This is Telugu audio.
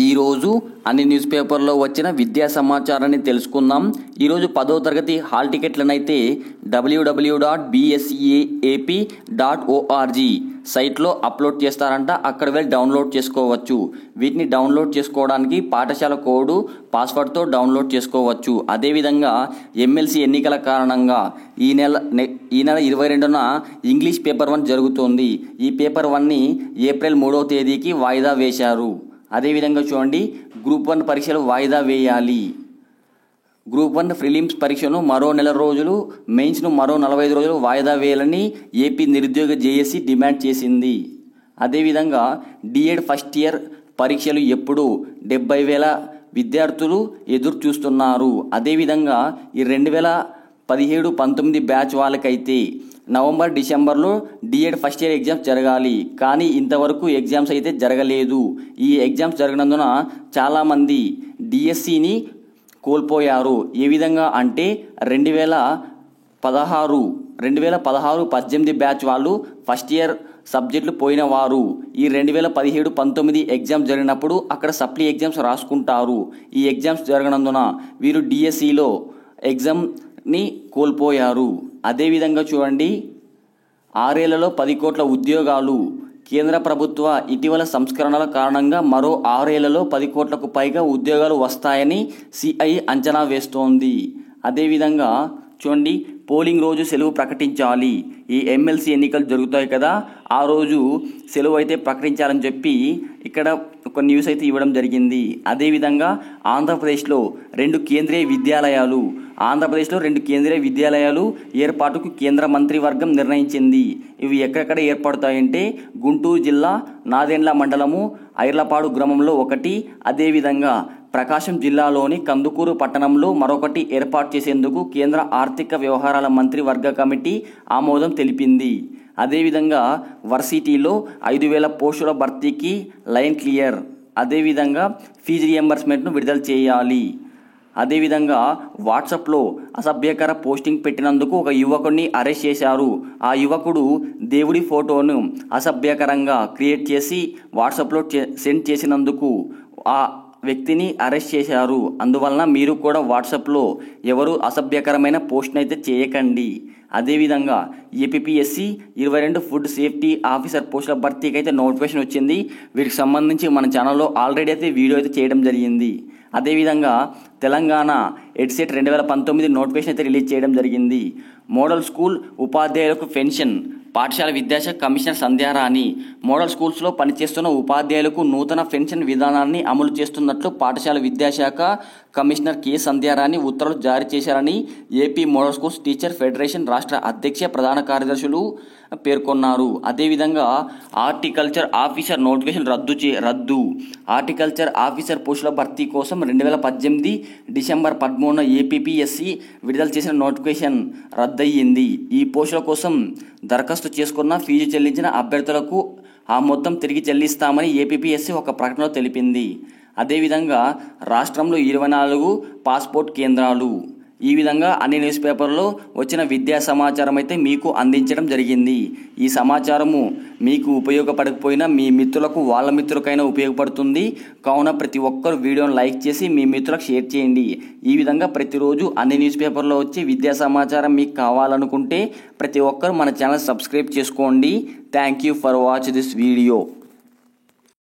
ఈరోజు అన్ని న్యూస్ పేపర్లో వచ్చిన విద్యా సమాచారాన్ని తెలుసుకుందాం. ఈరోజు 10వ తరగతి హాల్ టికెట్లను అయితే www.bseap.org సైట్లో అప్లోడ్ చేస్తారంట. అక్కడ వెళ్ళి డౌన్లోడ్ చేసుకోవచ్చు. వీటిని డౌన్లోడ్ చేసుకోవడానికి పాఠశాల కోడ్ పాస్వర్డ్తో డౌన్లోడ్ చేసుకోవచ్చు. అదేవిధంగా ఎమ్మెల్సీ ఎన్నికల కారణంగా ఈ నెల 22న ఇంగ్లీష్ పేపర్ 1 జరుగుతోంది. ఈ పేపర్ 1ని ఏప్రిల్ 3వ తేదీకి వాయిదా వేశారు. అదేవిధంగా చూడండి, గ్రూప్ 1 పరీక్షలు వాయిదా వేయాలి. గ్రూప్ 1 ప్రిలిమ్స్ పరీక్షను మరో నెల రోజులు, మెయిన్స్ను మరో 45 రోజులు వాయిదా వేయాలని ఏపీ నిరుద్యోగ జేఏసీ డిమాండ్ చేసింది. అదేవిధంగా డిఎడ్ ఫస్ట్ ఇయర్ పరీక్షలు ఎప్పుడు 70,000 విద్యార్థులు ఎదురు చూస్తున్నారు. అదేవిధంగా ఈ 2017-19 బ్యాచ్ వాళ్ళకైతే నవంబర్ డిసెంబర్లో డిఎడ్ ఫస్ట్ ఇయర్ ఎగ్జామ్స్ జరగాలి. కానీ ఇంతవరకు ఎగ్జామ్స్ అయితే జరగలేదు. ఈ ఎగ్జామ్స్ జరగనందున చాలామంది డిఎస్సిని కోల్పోయారు. ఏ విధంగా అంటే 2016-18 బ్యాచ్ వాళ్ళు ఫస్ట్ ఇయర్ సబ్జెక్టులు పోయిన వారు ఈ 2017-19 ఎగ్జామ్స్ జరిగినప్పుడు అక్కడ సప్లీ ఎగ్జామ్స్ రాసుకుంటారు. ఈ ఎగ్జామ్స్ జరగనందున వీరు డిఎస్సిలో ఎగ్జామ్ని కోల్పోయారు. అదేవిధంగా చూడండి, 6 ఏళ్లలో 10 కోట్ల ఉద్యోగాలు. కేంద్ర ప్రభుత్వ ఇటీవల సంస్కరణల కారణంగా మరో 6 ఏళ్లలో 10 కోట్లకు పైగా ఉద్యోగాలు వస్తాయని సిఐ అంచనా వేస్తోంది. అదేవిధంగా చూడండి, పోలింగ్ రోజు సెలవు ప్రకటించాలి. ఈ ఎమ్మెల్సీ ఎన్నికలు జరుగుతాయి కదా, ఆ రోజు సెలవు అయితే ప్రకటించాలని చెప్పి ఇక్కడ ఒక న్యూస్ అయితే ఇవ్వడం జరిగింది. అదేవిధంగా ఆంధ్రప్రదేశ్లో 2 కేంద్రీయ విద్యాలయాలు ఏర్పాటుకు కేంద్ర మంత్రివర్గం నిర్ణయించింది. ఇవి ఎక్కడెక్కడ ఏర్పడతాయంటే గుంటూరు జిల్లా నాదెండ్ల మండలము ఐర్లపాడు గ్రామంలో ఒకటి, అదేవిధంగా ప్రకాశం జిల్లాలోని కందుకూరు పట్టణంలో మరొకటి ఏర్పాటు చేసేందుకు కేంద్ర ఆర్థిక వ్యవహారాల మంత్రివర్గ కమిటీ ఆమోదం తెలిపింది. అదేవిధంగా వర్సిటీలో 5,000 పోస్టుల భర్తీకి లైన్ క్లియర్. అదేవిధంగా ఫీజు రియంబర్స్మెంట్ను విడుదల చేయాలి. అదేవిధంగా వాట్సాప్లో అసభ్యకర పోస్టింగ్ పెట్టినందుకు ఒక యువకుడిని అరెస్ట్ చేశారు. ఆ యువకుడు దేవుడి ఫోటోను అసభ్యకరంగా క్రియేట్ చేసి వాట్సాప్లో సెండ్ చేసినందుకు ఆ వ్యక్తిని అరెస్ట్ చేశారు. అందువలన మీరు కూడా వాట్సాప్లో ఎవరు అసభ్యకరమైన పోస్ట్ని అయితే చేయకండి. అదేవిధంగా ఏపీఎస్సి 22 ఫుడ్ సేఫ్టీ ఆఫీసర్ పోస్టుల భర్తీకి అయితే నోటిఫికేషన్ వచ్చింది. వీటికి సంబంధించి మన ఛానల్లో ఆల్రెడీ అయితే వీడియో అయితే చేయడం జరిగింది. అదేవిధంగా తెలంగాణ ఎడ్సెట్ 2019 నోటిఫికేషన్ అయితే రిలీజ్ చేయడం జరిగింది. మోడల్ స్కూల్ ఉపాధ్యాయులకు పెన్షన్. పాఠశాల విద్యాశాఖ కమిషనర్ సంధ్యారాణి మోడల్ స్కూల్స్లో పనిచేస్తున్న ఉపాధ్యాయులకు నూతన పెన్షన్ విధానాన్ని అమలు చేస్తున్నట్లు పాఠశాల విద్యాశాఖ కమిషనర్ కె సంధ్యారాణి ఉత్తర్వులు జారీ చేశారని AP model schools teacher federation రాష్ట్ర అధ్యక్ష ప్రధాన కార్యదర్శులు పేర్కొన్నారు. అదేవిధంగా హార్టికల్చర్ ఆఫీసర్ నోటిఫికేషన్ రద్దు. హార్టికల్చర్ ఆఫీసర్ పోస్టుల భర్తీ కోసం 2018 డిసెంబర్ 13న ఏపీఎస్సి విడుదల చేసిన నోటిఫికేషన్ రద్దయింది. ఈ పోస్టుల కోసం దరఖాస్తు చేసుకున్న ఫీజు చెల్లించిన అభ్యర్థులకు ఆ మొత్తం తిరిగి చెల్లిస్తామని ఏపీఎస్సి ఒక ప్రకటనలో తెలిపింది. అదేవిధంగా రాష్ట్రంలో 24 పాస్పోర్ట్ కేంద్రాలు. ఈ విధంగా అన్ని న్యూస్ పేపర్లో వచ్చిన విద్యా సమాచారం అయితే మీకు అందించడం జరిగింది. ఈ సమాచారము మీకు ఉపయోగపడకపోయినా మీ మిత్రులకు వాళ్ళ మిత్రులకైనా ఉపయోగపడుతుంది. కావున ప్రతి ఒక్కరు వీడియోను లైక్ చేసి మీ మిత్రులకు షేర్ చేయండి. ఈ విధంగా ప్రతిరోజు అన్ని న్యూస్ పేపర్లో వచ్చి విద్యా సమాచారం మీకు కావాలనుకుంటే ప్రతి ఒక్కరు మన ఛానల్ సబ్స్క్రైబ్ చేసుకోండి. Thank you for watch this video.